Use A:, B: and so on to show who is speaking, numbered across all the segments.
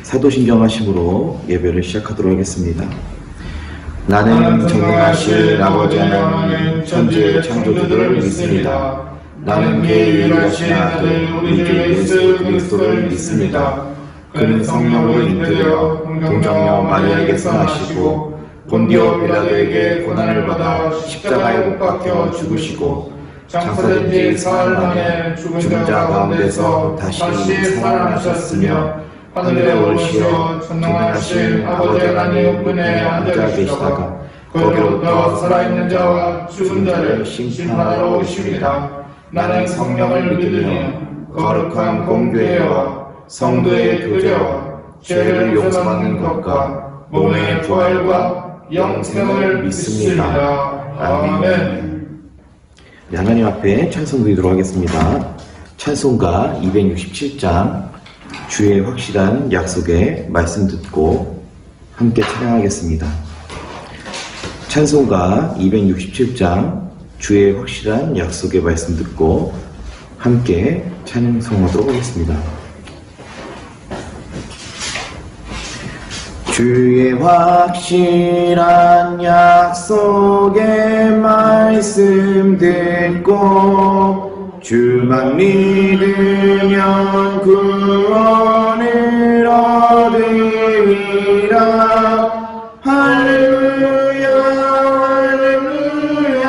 A: 사도신경하심으로 예배를 시작하도록 하겠습니다. 나는 전능하신 아버지 하나님 천지의 창조주를 믿습니다. 나는 그의 유일하신 아들 우리 주 예수 그리스도를 믿습니다. 그는 성령으로 잉태되어 동정녀 마리아에게서 나시고 본디오 빌라도에게 고난을 받아 십자가에 못 박혀 죽으시고 장사된 지 사흘 만에 죽은 자 가운데서 다시 살아나셨으며 하늘에 오르시어 전능하신 아버지 하나님 우편에 앉아 계시다가 거기로부터 살아있는 자와 죽은 자를 심판하러 오십니다. 나는 성령을 믿으며 거룩한 공교회와 성도의 교제와 죄를 용서받는 것과 몸의 부활과 영생을 믿습니다. 아멘. 하나님 앞에 찬송 드리도록 하겠습니다. 찬송가 267장 주의 확실한 약속의 말씀 듣고 함께 찬양하겠습니다. 찬송가 267장 주의 확실한 약속의 말씀 듣고 함께 찬송하도록 하겠습니다. 주의 확실한 약속의 말씀 듣고 주만 믿으면 구원을 얻으리라. 할렐루야 할렐루야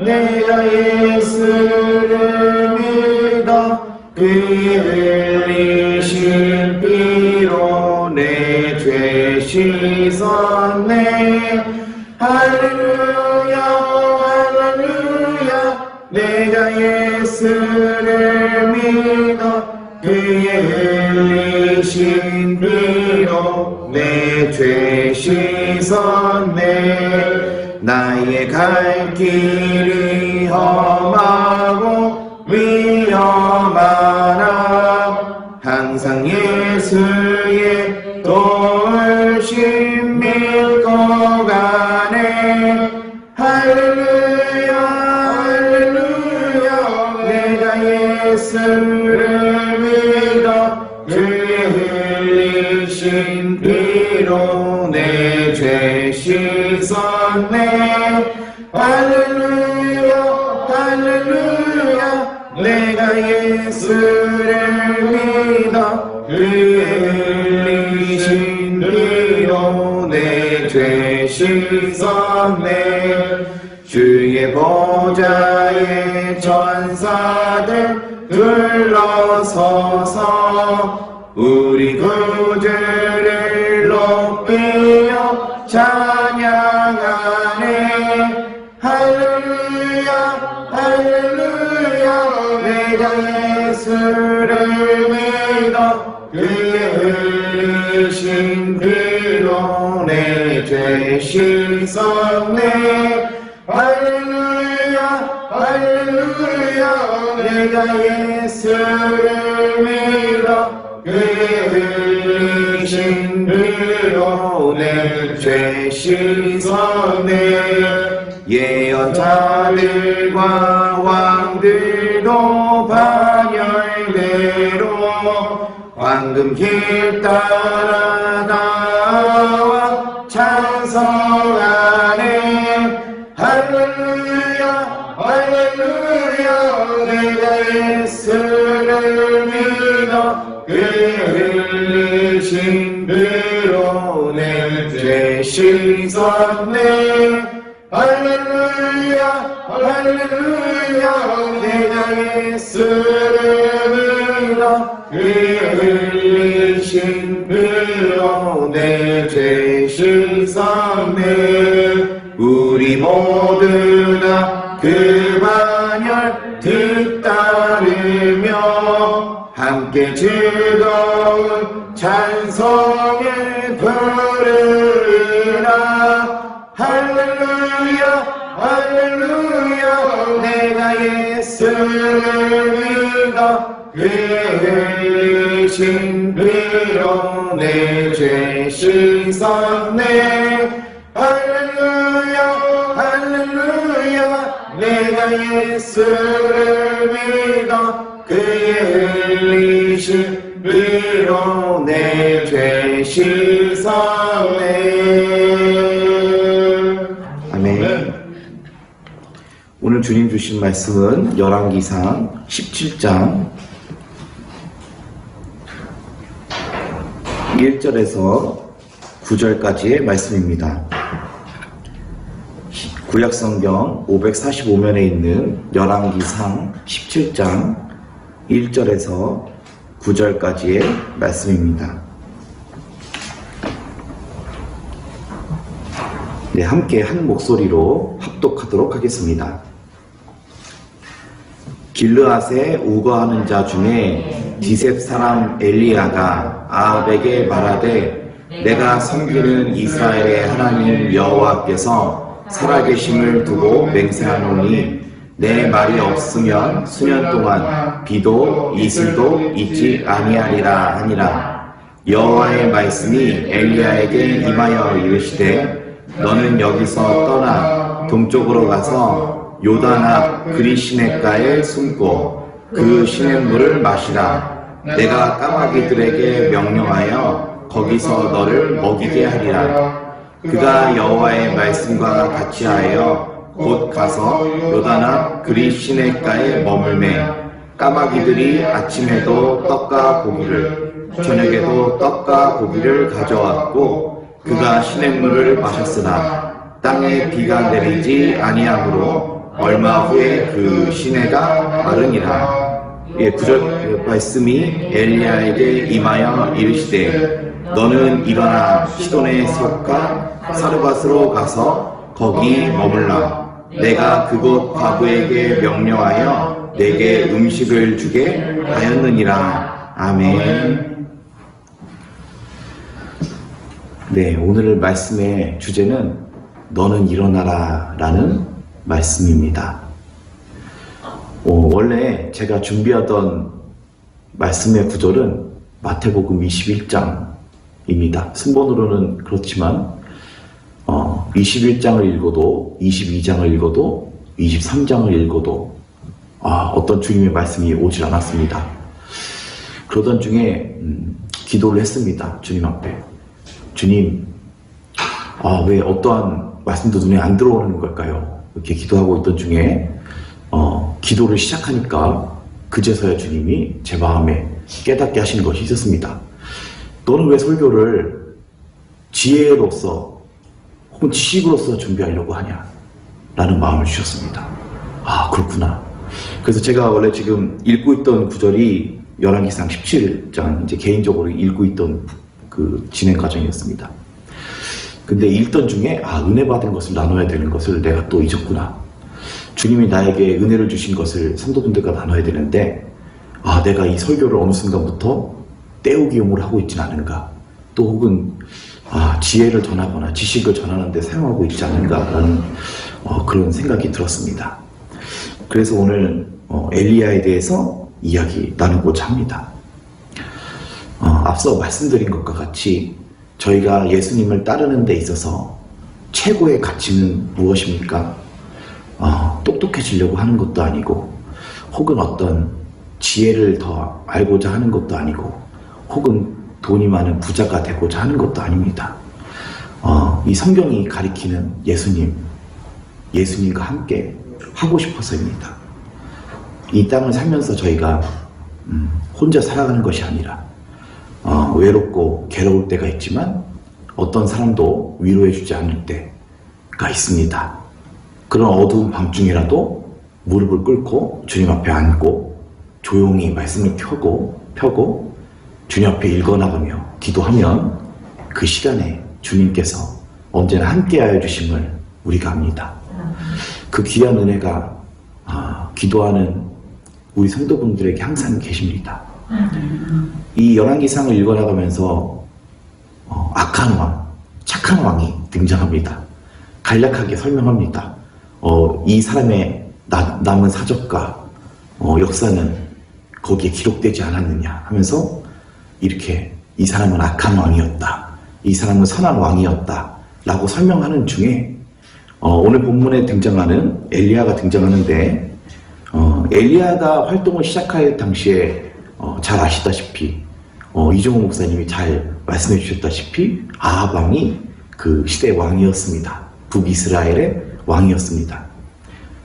A: 내가 예수를 믿어 그의 흘리신 피로 내 죄 씻었네. 할렐루야 할렐루야 내가 예수를 믿어 그의 흘리신 피로 내 죄 씻었네. 나의 갈 길이 험하고 위험하나 항상 예수의 도우심 믿고 가네. 할렐루야 할렐루야 내가 예수를 믿어 그의 흘리신 피로 내 죄 씻었네. 할렐루야 할렐루야 내가 예수를 믿어 그의 흘리신 피로 내 죄 씻었네. 주의 보좌에 천사들 둘러서서 우리 구주를 높이며 찬양하네. 할렐루야 할렐루야 내가 예수를 믿어 그의 흘리신 피로 내 죄 씻었네. 할렐루야 할렐루야 내가 예수를 믿어 그의 흘리신 피로 내 죄 씻었네. 예언자들과 왕들도 반열대로 황금 길 따라 나와 찬송하네. 할렐루야 할렐루야 내가 예수를 믿어 그의 흘리신 피로 내 죄 씻었네. 할렐루야 할렐루야 내가 예수를 믿어 그의 흘리신 피로 내 죄 씻었네. 우리 모두 다 그 반열 뒤따르며 함께 즐거운 찬송을 부르리라. 할렐루야 할렐루야 내가 예수를 믿어 그의 흘리신 피로 내 죄 씻었네. 할렐루야 할렐루야 내가 예수를 믿어 그의 흘리신 이로 내 죄 씻었네. 아멘. 오늘 주님 주신 말씀은 열왕기상 17장 1절에서 9절까지의 말씀입니다. 구약성경 545면에 있는 열왕기상 17장 1절에서 9절까지의 말씀입니다. 네, 함께 한 목소리로 합독하도록 하겠습니다. 길르앗에 우거하는 자 중에 디셉 사람 엘리야가 아합에게 말하되 내가 섬기는 이스라엘의 하나님 여호와께서 살아계심을 두고 맹세하노니 내 말이 없으면 수년 동안 비도 이슬도 있지 아니하리라 하니라. 여호와의 말씀이 엘리야에게 임하여 이르시되 너는 여기서 떠나 동쪽으로 가서 요단 앞 그리 시냇가에 숨고 그 시냇물을 마시라. 내가 까마귀들에게 명령하여 거기서 너를 먹이게 하리라. 그가 여호와의 말씀과 같이 하여 곧 가서 요단 앞 그리 시냇가에 머물매 까마귀들이 아침에도 떡과 고기를 저녁에도 떡과 고기를 가져왔고 그가 시냇물을 마셨으나 땅에 비가 내리지 아니하므로 얼마 후에 그 시내가 마르니라. 예, 9절 말씀이 엘리야에게 임하여 이르시되 너는 일어나 시돈에 속한 사르밧으로 가서 거기 머물라. 내가 그곳 과부에게 명령하여 내게 음식을 주게 하였느니라. 아멘. 네, 오늘 말씀의 주제는 너는 일어나라 라는 말씀입니다. 원래 제가 준비하던 말씀의 구절은 마태복음 21장입니다. 순번으로는 그렇지만 21장을 읽어도 22장을 읽어도 23장을 읽어도 어떤 주님의 말씀이 오질 않았습니다. 그러던 중에 기도를 했습니다. 주님 앞에. 주님, 왜 어떠한 말씀도 눈에 안 들어오는 걸까요? 이렇게 기도하고 있던 중에 기도를 시작하니까 그제서야 주님이 제 마음에 깨닫게 하시는 것이 있었습니다. 너는 왜 설교를 지혜로서 혹은 지식으로서 준비하려고 하냐? 라는 마음을 주셨습니다. 그렇구나. 그래서 제가 원래 지금 읽고 있던 구절이 열왕기상 17장 이제 개인적으로 읽고 있던 그 진행 과정이었습니다. 근데 읽던 중에 은혜 받은 것을 나눠야 되는 것을 내가 또 잊었구나. 주님이 나에게 은혜를 주신 것을 성도분들과 나눠야 되는데 내가 이 설교를 어느 순간부터 때우기용으로 하고 있지는 않은가. 또 혹은 지혜를 전하거나 지식을 전하는 데 사용하고 있지 않은가라는 그런 생각이 들었습니다. 그래서 오늘 엘리야에 대해서 이야기 나누고자 합니다. 앞서 말씀드린 것과 같이 저희가 예수님을 따르는 데 있어서 최고의 가치는 무엇입니까? 똑똑해지려고 하는 것도 아니고 혹은 어떤 지혜를 더 알고자 하는 것도 아니고 혹은 돈이 많은 부자가 되고자 하는 것도 아닙니다. 이 성경이 가리키는 예수님과 함께 하고 싶어서입니다. 이 땅을 살면서 저희가 혼자 살아가는 것이 아니라 외롭고 괴로울 때가 있지만 어떤 사람도 위로해주지 않을 때가 있습니다. 그런 어두운 밤중이라도 무릎을 꿇고 주님 앞에 앉고 조용히 말씀을 펴고 주님 앞에 읽어나가며 기도하면 그 시간에 주님께서 언제나 함께하여 주심을 우리가 압니다. 그 귀한 은혜가 기도하는 우리 성도분들에게 항상 계십니다. 이 열왕기상을 읽어나가면서 악한 왕, 착한 왕이 등장합니다. 간략하게 설명합니다. 이 사람의 남은 사적과 역사는 거기에 기록되지 않았느냐 하면서 이렇게 이 사람은 악한 왕이었다, 이 사람은 선한 왕이었다 라고 설명하는 중에 오늘 본문에 등장하는 엘리야가 등장하는데 엘리야가 활동을 시작할 당시에 잘 아시다시피 이종호 목사님이 잘 말씀해 주셨다시피 아합 왕이 그 시대의 왕이었습니다. 북이스라엘의 왕이었습니다.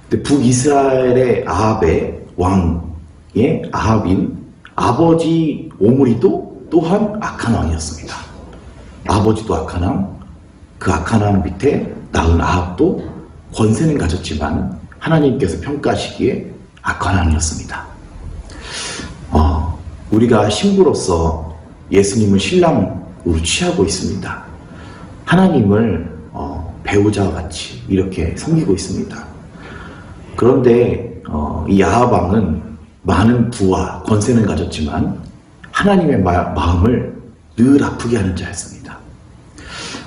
A: 근데 북이스라엘의 아합의 왕의 아합인 아버지 오므리도 또한 악한 왕이었습니다. 아버지도 악한 왕, 그 악한 왕 밑에 낳은 아합도 권세는 가졌지만 하나님께서 평가하시기에 악한 왕이었습니다. 우리가 신부로서 예수님을 신랑으로 취하고 있습니다. 하나님을 배우자와 같이 이렇게 섬기고 있습니다. 그런데 이 아합 왕은 많은 부와 권세는 가졌지만 하나님의 마음을 늘 아프게 하는 자였습니다.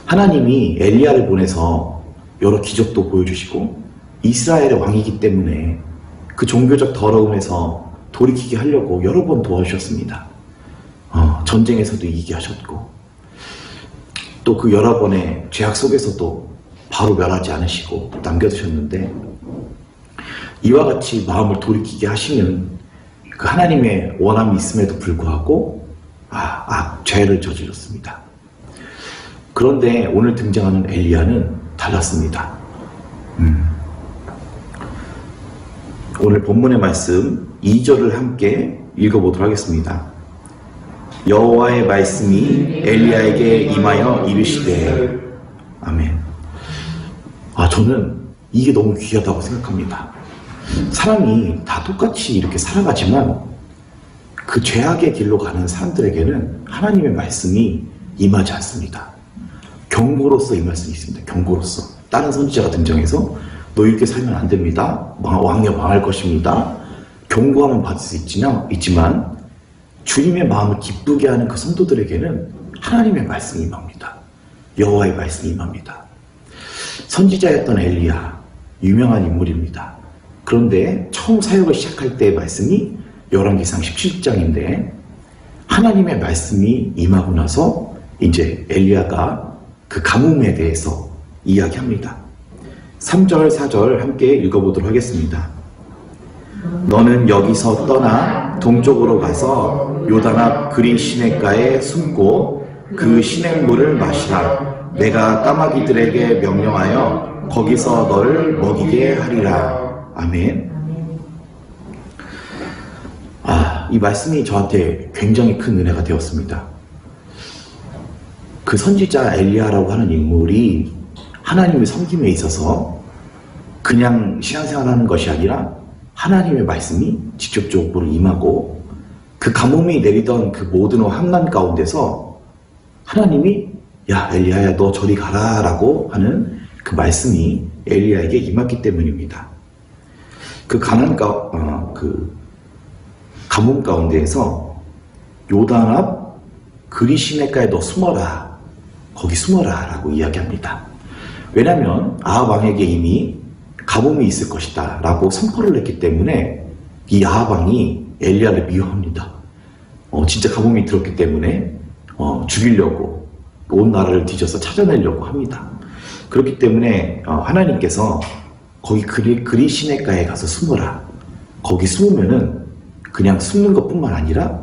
A: 하나님이 엘리야를 보내서 여러 기적도 보여주시고 이스라엘의 왕이기 때문에 그 종교적 더러움에서 돌이키게 하려고 여러 번 도와주셨습니다. 전쟁에서도 이기게 하셨고 또 그 여러 번의 죄악 속에서도 바로 멸하지 않으시고 남겨두셨는데 이와 같이 마음을 돌이키게 하시는 그 하나님의 원함이 있음에도 불구하고 죄를 저질렀습니다. 그런데 오늘 등장하는 엘리야는 달랐습니다. 오늘 본문의 말씀 2절을 함께 읽어보도록 하겠습니다. 여호와의 말씀이 엘리야에게 임하여 이르시되 아멘. 저는 이게 너무 귀하다고 생각합니다. 사람이 다 똑같이 이렇게 살아가지만 그 죄악의 길로 가는 사람들에게는 하나님의 말씀이 임하지 않습니다. 경고로서 임할 수 있습니다. 경고로서 다른 선지자가 등장해서 너 이렇게 살면 안 됩니다. 왕이 망할 것입니다. 경고하면 받을 수 있지만 주님의 마음을 기쁘게 하는 그 성도들에게는 하나님의 말씀이 임합니다. 여호와의 말씀이 임합니다. 선지자였던 엘리야, 유명한 인물입니다. 그런데 처음 사역을 시작할 때의 말씀이 열왕기상 17장인데 하나님의 말씀이 임하고 나서 이제 엘리야가 그 가뭄에 대해서 이야기합니다. 3절, 4절 함께 읽어보도록 하겠습니다. 너는 여기서 떠나 동쪽으로 가서 요단 앞 그리 시냇가에 숨고 그 시냇물을 마시라. 내가 까마귀들에게 명령하여 거기서 너를 먹이게 하리라. 아멘. 이 말씀이 저한테 굉장히 큰 은혜가 되었습니다. 그 선지자 엘리야라고 하는 인물이 하나님의 섬김에 있어서 그냥 신앙생활하는 것이 아니라 하나님의 말씀이 직접적으로 임하고 그 가뭄이 내리던 그 모든 환난 가운데서 하나님이 야 엘리야야 너 저리 가라 라고 하는 그 말씀이 엘리야에게 임했기 때문입니다. 그 가뭄 가운데에서 요단 앞 그리 시냇가에 너 숨어라, 거기 숨어라 라고 이야기합니다. 왜냐하면 아합 왕에게 이미 가뭄이 있을 것이다 라고 선포를 했기 때문에 이 아합 왕이 엘리야를 미워합니다. 진짜 가뭄이 들었기 때문에 죽이려고 온 나라를 뒤져서 찾아내려고 합니다. 그렇기 때문에 하나님께서 거기 그리 시냇가에 가서 숨어라. 거기 숨으면은 그냥 숨는 것뿐만 아니라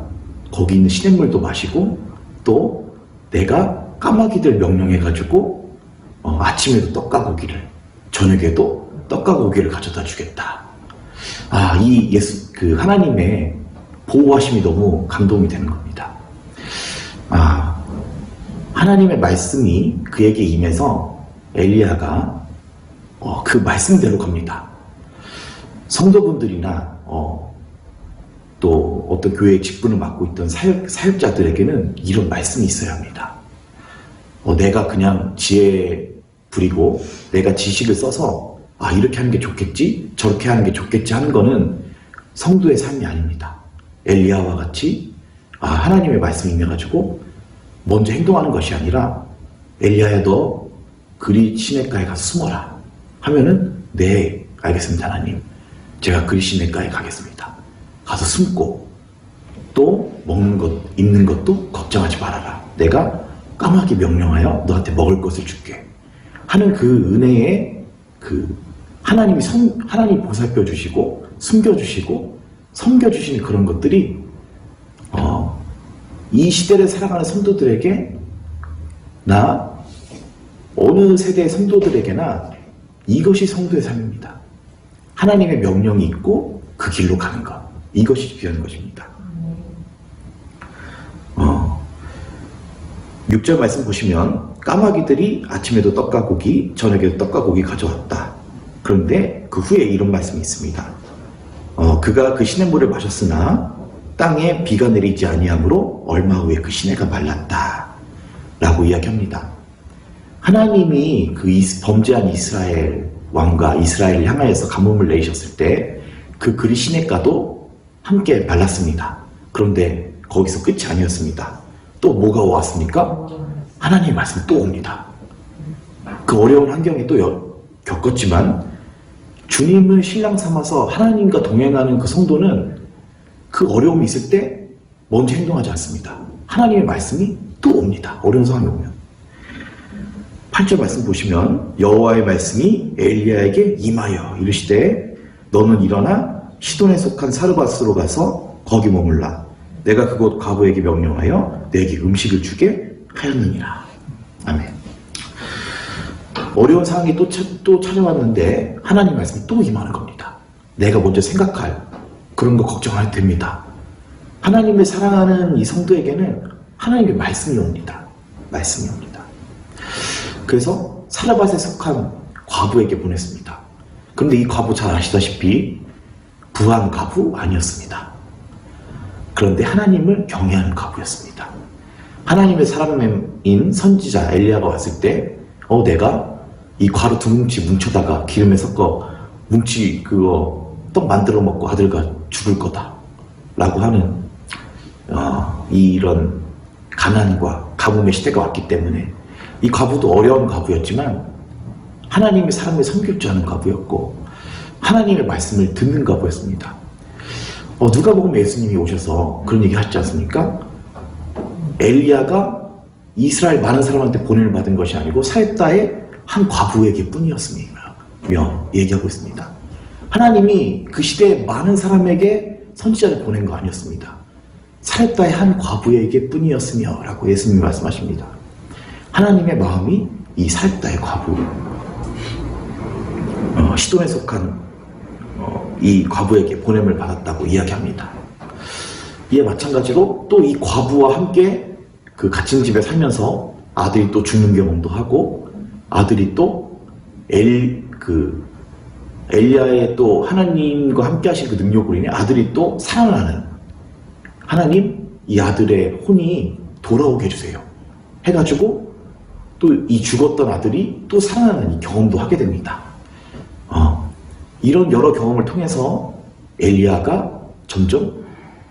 A: 거기 있는 시냇물도 마시고 또 내가 까마귀들 명령해가지고 아침에도 떡과 고기를 저녁에도 떡과 고기를 가져다 주겠다. 그 하나님의 보호하심이 너무 감동이 되는 겁니다. 하나님의 말씀이 그에게 임해서 엘리야가 그 말씀대로 갑니다. 성도분들이나 또 어떤 교회의 직분을 맡고 있던 사역자들에게는 이런 말씀이 있어야 합니다. 내가 그냥 지혜 부리고 내가 지식을 써서 이렇게 하는 게 좋겠지 저렇게 하는 게 좋겠지 하는 거는 성도의 삶이 아닙니다. 엘리야와 같이 하나님의 말씀이 임해가지고 먼저 행동하는 것이 아니라 엘리야야 너 그리 시냇가에 가서 숨어라 하면은 네 알겠습니다 하나님, 제가 그리 시냇가에 가겠습니다. 가서 숨고 또 먹는 것 입는 것도 걱정하지 말아라. 내가 까마귀 명령하여 너한테 먹을 것을 줄게 하는 그 은혜에 하나님이 보살펴 주시고 숨겨주시고 섬겨주시는 그런 것들이 이 시대를 살아가는 성도들에게, 나 어느 세대의 성도들에게나 이것이 성도의 삶입니다. 하나님의 명령이 있고 그 길로 가는 것, 이것이 귀한 것입니다. 6절 말씀 보시면 까마귀들이 아침에도 떡과 고기, 저녁에도 떡과 고기 가져왔다. 그런데 그 후에 이런 말씀이 있습니다. 그가 그 시냇물을 마셨으나 땅에 비가 내리지 아니하므로 얼마 후에 그 시내가 말랐다 라고 이야기합니다. 하나님이 그 범죄한 이스라엘 왕과 이스라엘을 향하여서 가뭄을 내리셨을 때 그 그리 시내가도 함께 말랐습니다. 그런데 거기서 끝이 아니었습니다. 또 뭐가 왔습니까? 하나님의 말씀이 또 옵니다. 그 어려운 환경에 또 겪었지만 주님을 신랑 삼아서 하나님과 동행하는 그 성도는 그 어려움이 있을 때 먼저 행동하지 않습니다. 하나님의 말씀이 또 옵니다. 어려운 상황이 오면. 8절 말씀 보시면 여호와의 말씀이 엘리야에게 임하여 이르시되 너는 일어나 시돈에 속한 사르밧으로 가서 거기 머물라. 내가 그곳 과부에게 명령하여 내게 음식을 주게 하였느니라. 아멘. 어려운 상황이 또 찾아왔는데 하나님 말씀이 또 임하는 겁니다. 내가 먼저 생각할 그런 거 걱정 안 해도 됩니다. 하나님을 사랑하는 이 성도에게는 하나님의 말씀이 옵니다. 말씀이 옵니다. 그래서 사르밧에 속한 과부에게 보냈습니다. 그런데 이 과부 잘 아시다시피 부한 과부 아니었습니다. 그런데 하나님을 경외하는 과부였습니다. 하나님의 사람인 선지자 엘리야가 왔을 때 내가 이 과로 두 뭉치 뭉쳐다가 기름에 섞어 뭉치 그거 떡 만들어 먹고 아들과 죽을 거다 라고 하는 이런 가난과 가뭄의 시대가 왔기 때문에 이 과부도 어려운 과부였지만 하나님의 사람을 섬길 줄 아는 과부였고 하나님의 말씀을 듣는 과부였습니다. 누가 보면 예수님이 오셔서 그런 얘기 하시지 않습니까? 엘리야가 이스라엘 많은 사람한테 보냄을 받은 것이 아니고 사렙다의 한 과부에게 뿐이었으며 얘기하고 있습니다. 하나님이 그 시대에 많은 사람에게 선지자를 보낸 거 아니었습니다. 사렙다의 한 과부에게 뿐이었으며 라고 예수님이 말씀하십니다. 하나님의 마음이 이 사렙다의 과부, 시돈에 속한 이 과부에게 보냄을 받았다고 이야기합니다. 이에 마찬가지로 또 이 과부와 함께 그 갇힌 집에 살면서 아들이 또 죽는 경험도 하고 아들이 또 엘리야의 또 하나님과 함께 하신 그 능력으로 인해 아들이 또 살아나는, 하나님 이 아들의 혼이 돌아오게 해주세요 해가지고 또 이 죽었던 아들이 또 살아나는 이 경험도 하게 됩니다. 이런 여러 경험을 통해서 엘리야가 점점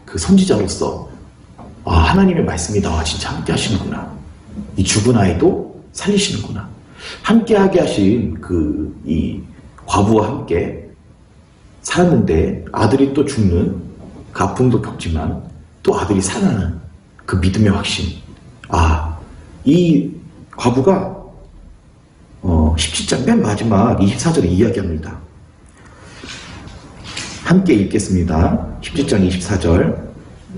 A: 그 선지자로서 하나님의 말씀이 나와 진짜 함께 하시는구나, 이 죽은 아이도 살리시는구나, 함께하게 하신 이 과부와 함께 살았는데 아들이 또 죽는 그 아픔도 겪지만 또 아들이 살아나는 그 믿음의 확신. 이 과부가 17장 맨 마지막 24절에 이야기합니다. 함께 읽겠습니다. 17장 24절.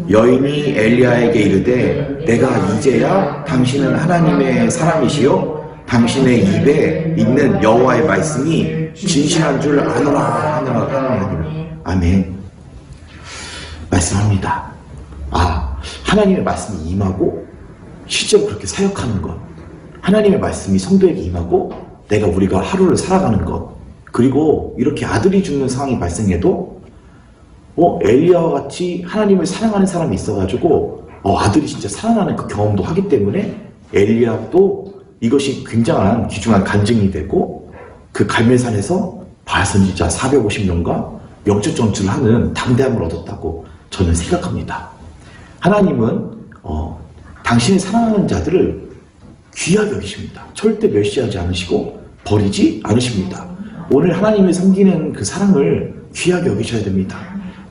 A: 여인이 엘리야에게 이르되 내가 이제야 당신은 하나님의 사람이시요 당신의 입에 있는 여호와의 말씀이 진실한 줄 아노라 하노라. 아멘. 말씀합니다. 하나님의 말씀이 임하고 실제로 그렇게 사역하는 것, 하나님의 말씀이 성도에게 임하고 우리가 하루를 살아가는 것, 그리고 이렇게 아들이 죽는 상황이 발생해도 엘리야와 같이 하나님을 사랑하는 사람이 있어가지고 아들이 진짜 살아나는 그 경험도 하기 때문에 엘리야도 이것이 굉장한 귀중한 간증이 되고 그 갈멜산에서 바알 선지자 450명과 영적 전투를 하는 담대함을 얻었다고 저는 생각합니다. 하나님은 당신의 사랑하는 자들을 귀하게 여기십니다. 절대 멸시하지 않으시고 버리지 않으십니다. 오늘 하나님을 섬기는 그 사랑을 귀하게 여기셔야 됩니다.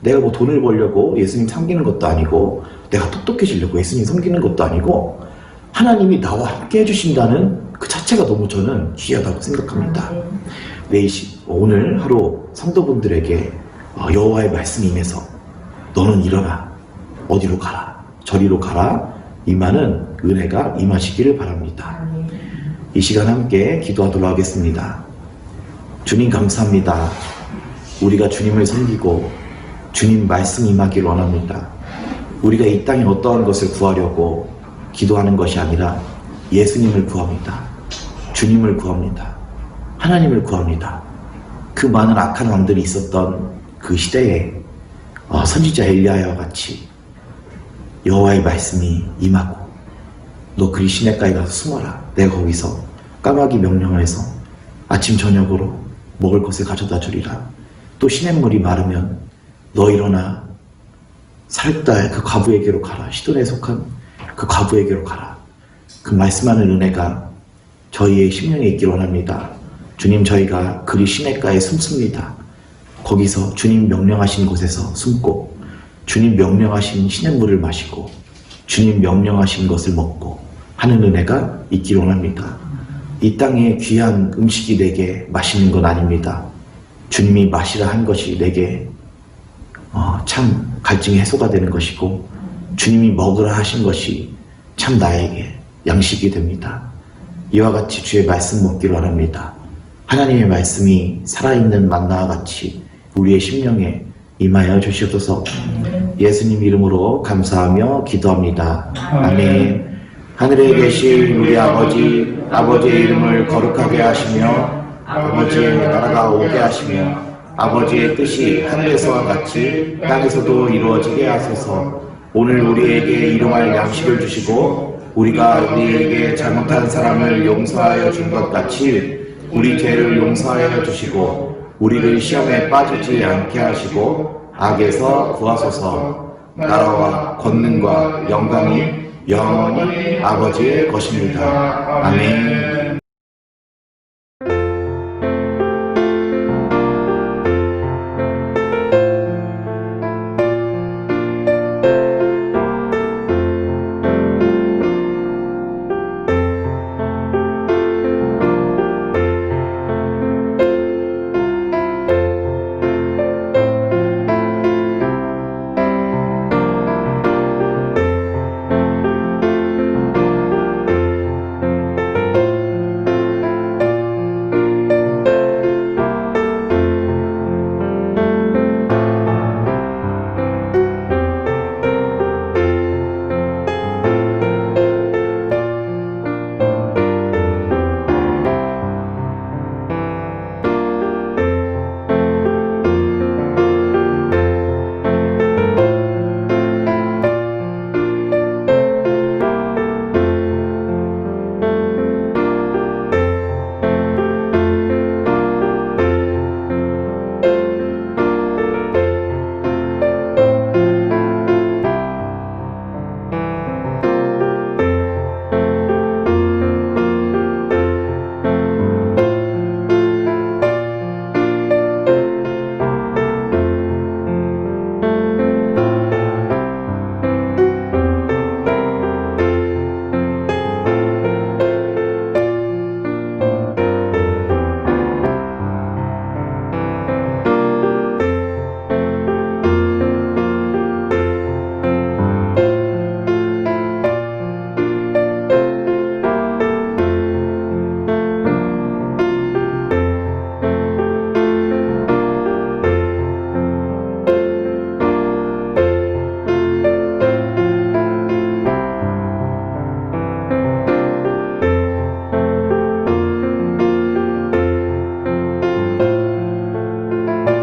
A: 내가 뭐 돈을 벌려고 예수님 섬기는 것도 아니고 내가 똑똑해지려고 예수님 섬기는 것도 아니고 하나님이 나와 함께 해주신다는 그 자체가 너무 저는 귀하다고 생각합니다. 오늘 하루 성도분들에게 여호와의 말씀이 임해서 너는 일어나, 어디로 가라, 저리로 가라, 임하는 은혜가 임하시기를 바랍니다. 이 시간 함께 기도하도록 하겠습니다. 주님 감사합니다. 우리가 주님을 섬기고 주님 말씀 임하기를 원합니다. 우리가 이 땅에 어떠한 것을 구하려고 기도하는 것이 아니라 예수님을 구합니다. 주님을 구합니다. 하나님을 구합니다. 그 많은 악한 왕들이 있었던 그 시대에 선지자 엘리야와 같이 여호와의 말씀이 임하고 너 그리 시냇가에 가서 숨어라. 내가 거기서 까마귀 명령해서 아침 저녁으로 먹을 것을 가져다 주리라. 또 시냇물이 마르면 너 일어나 사렙다의 그 과부에게로 가라. 시돈에 속한 그 과부에게로 가라. 그 말씀하는 은혜가 저희의 심령에 있기를 원합니다. 주님, 저희가 그리 시냇가에 숨습니다. 거기서 주님 명령하신 곳에서 숨고 주님 명령하신 시냇물을 마시고 주님 명령하신 것을 먹고 하는 은혜가 있기를 원합니다. 이 땅에 귀한 음식이 내게 맛있는 건 아닙니다. 주님이 마시라 한 것이 내게 참 갈증의 해소가 되는 것이고 주님이 먹으라 하신 것이 참 나에게 양식이 됩니다. 이와 같이 주의 말씀 먹기를 원합니다. 하나님의 말씀이 살아있는 만나와 같이 우리의 심령에 임하여 주시옵소서. 예수님 이름으로 감사하며 기도합니다. 아멘. 하늘에 계신 우리 아버지, 아버지의 이름을 거룩하게 하시며 아버지의 나라가 오게 하시며 아버지의 뜻이 하늘에서와 같이 땅에서도 이루어지게 하소서. 오늘 우리에게 일용할 양식을 주시고 우리가 우리에게 잘못한 사람을 용서하여 준 것 같이 우리 죄를 용서하여 주시고 우리를 시험에 빠지지 않게 하시고 악에서 구하소서. 나라와 권능과 영광이 영원히 아버지의 것입니다. 아멘.